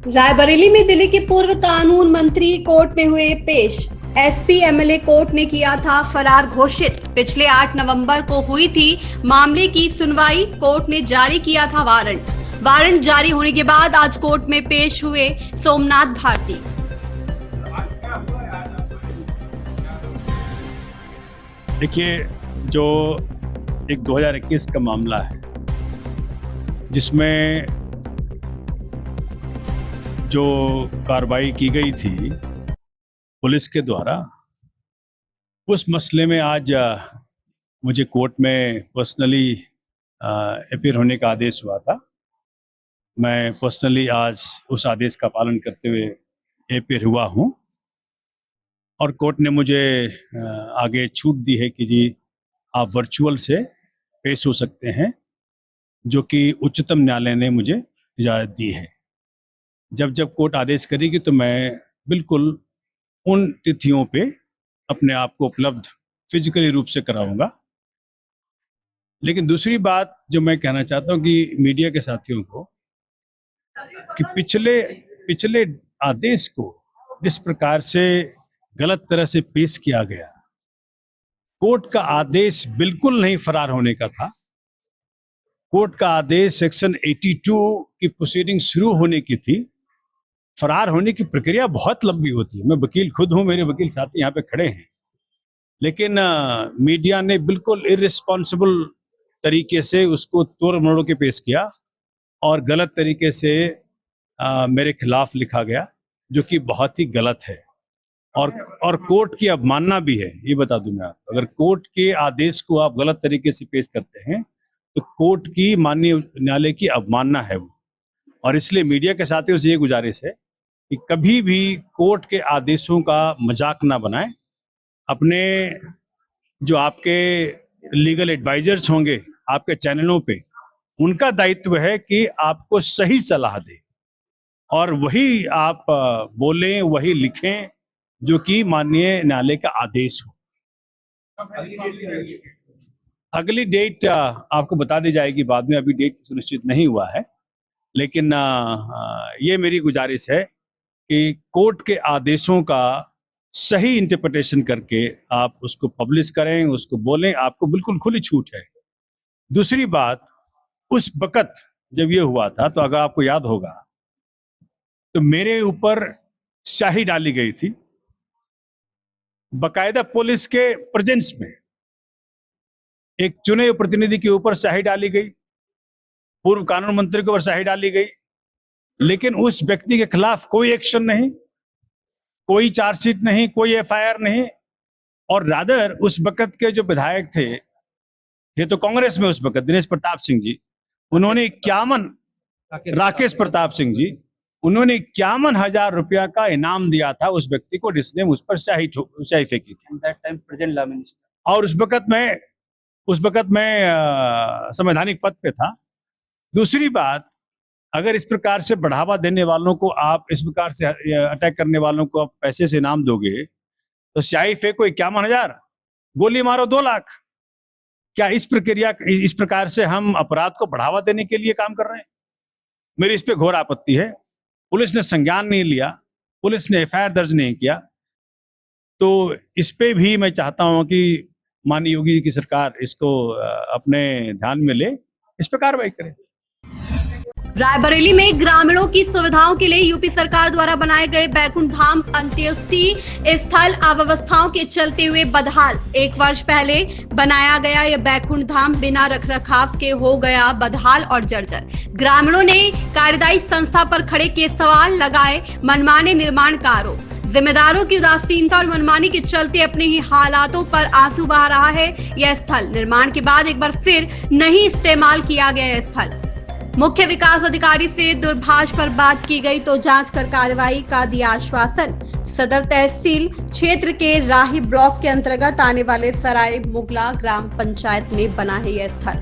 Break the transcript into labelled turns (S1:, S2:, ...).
S1: रायबरेली में दिल्ली के पूर्व कानून मंत्री कोर्ट में हुए पेश। एसपी एमएलए कोर्ट ने किया था फरार घोषित। पिछले 8 नवंबर को हुई थी मामले की सुनवाई। कोर्ट ने जारी किया था वारंट जारी होने के बाद आज कोर्ट में पेश हुए सोमनाथ भारती।
S2: देखिए, जो एक 2021 का मामला है जिसमें जो कार्रवाई की गई थी पुलिस के द्वारा, उस मसले में आज मुझे कोर्ट में पर्सनली अपीयर होने का आदेश हुआ था। मैं पर्सनली आज उस आदेश का पालन करते हुए अपीयर हुआ हूँ और कोर्ट ने मुझे आगे छूट दी है कि जी आप वर्चुअल से पेश हो सकते हैं, जो कि उच्चतम न्यायालय ने मुझे इजाज़त दी है। जब जब कोर्ट आदेश करेगी तो मैं बिल्कुल उन तिथियों पे अपने आप को उपलब्ध फिजिकली रूप से कराऊंगा। लेकिन दूसरी बात जो मैं कहना चाहता हूँ कि मीडिया के साथियों को, कि पिछले आदेश को जिस प्रकार से गलत तरह से पेश किया गया, कोर्ट का आदेश बिल्कुल नहीं फरार होने का था। कोर्ट का आदेश सेक्शन 82 की प्रोसीडिंग शुरू होने की थी। फरार होने की प्रक्रिया बहुत लंबी होती है। मैं वकील खुद हूं, मेरे वकील साथी यहाँ पे खड़े हैं, लेकिन मीडिया ने बिल्कुल इररिस्पॉन्सिबल तरीके से उसको तोड़ मरोड़ के पेश किया और गलत तरीके से मेरे खिलाफ लिखा गया, जो कि बहुत ही गलत है और कोर्ट की अवमानना भी है। ये बता दूं मैं आपको, अगर कोर्ट के आदेश को आप गलत तरीके से पेश करते हैं तो कोर्ट की माननीय न्यायालय की अवमानना है वो। और इसलिए मीडिया के साथियों से ये गुजारिश है कि कभी भी कोर्ट के आदेशों का मजाक ना बनाएं। अपने जो आपके लीगल एडवाइजर्स होंगे आपके चैनलों पे, उनका दायित्व है कि आपको सही सलाह दे और वही आप बोलें, वही लिखें जो कि माननीय न्यायालय का आदेश हो। अगली डेट आपको बता दी जाएगी बाद में, अभी डेट सुनिश्चित नहीं हुआ है। लेकिन ये मेरी गुजारिश है कि कोर्ट के आदेशों का सही इंटरप्रिटेशन करके आप उसको पब्लिश करें, उसको बोलें, आपको बिल्कुल खुली छूट है। दूसरी बात, उस वक्त जब ये हुआ था तो अगर आपको याद होगा तो मेरे ऊपर स्याही डाली गई थी, बकायदा पुलिस के प्रेजेंस में एक चुने हुए प्रतिनिधि के ऊपर स्याही डाली गई, पूर्व कानून मंत्री के ऊपर स्याही डाली गई, लेकिन उस व्यक्ति के खिलाफ कोई एक्शन नहीं, कोई चार्जशीट नहीं, कोई एफआईआर नहीं। और रादर उस वक्त के जो विधायक थे तो कांग्रेस में उस वक्त दिनेश प्रताप सिंह जी, उन्होंने 51 राकेश प्रताप सिंह जी, उन्होंने 51,000 रुपया का इनाम दिया था उस व्यक्ति को जिसने मुझ पर स्याही फेंकी थी। Present law minister. और उस वक्त मैं संवैधानिक पद पे था। दूसरी बात, अगर इस प्रकार से बढ़ावा देने वालों को आप, इस प्रकार से अटैक करने वालों को आप पैसे से इनाम दोगे तो स्याही फेंको 51,000, गोली मारो 2 लाख। क्या इस प्रकार से हम अपराध को बढ़ावा देने के लिए काम कर रहे हैं? मेरी इस पे घोर आपत्ति है। पुलिस ने संज्ञान नहीं लिया, पुलिस ने एफआईआर दर्ज नहीं किया, तो इस पे भी मैं चाहता हूं कि माननीय योगी जी की सरकार इसको अपने ध्यान में ले, इस पर कार्रवाई करे।
S1: रायबरेली में ग्रामीणों की सुविधाओं के लिए यूपी सरकार द्वारा बनाए गए बैकुंठ धाम अंत्येष्टि स्थल अव्यवस्थाओं के चलते हुए बदहाल। 1 वर्ष पहले बनाया गया यह बैकुंठ धाम बिना रखरखाव के हो गया बदहाल और जर्जर। ग्रामीणों ने कार्यदायी संस्था पर खड़े किए सवाल, लगाए मनमाने निर्माण का आरोप। जिम्मेदारों की उदासीनता और मनमानी के चलते अपने ही हालातों पर आंसू बहा रहा है यह स्थल। निर्माण के बाद एक बार फिर नहीं इस्तेमाल किया गया यह स्थल। मुख्य विकास अधिकारी से दूरभाष पर बात की गई तो जांच कर कार्रवाई का दिया आश्वासन। सदर तहसील क्षेत्र के राही ब्लॉक के अंतर्गत आने वाले सराय मुगला ग्राम पंचायत में बना है यह स्थल।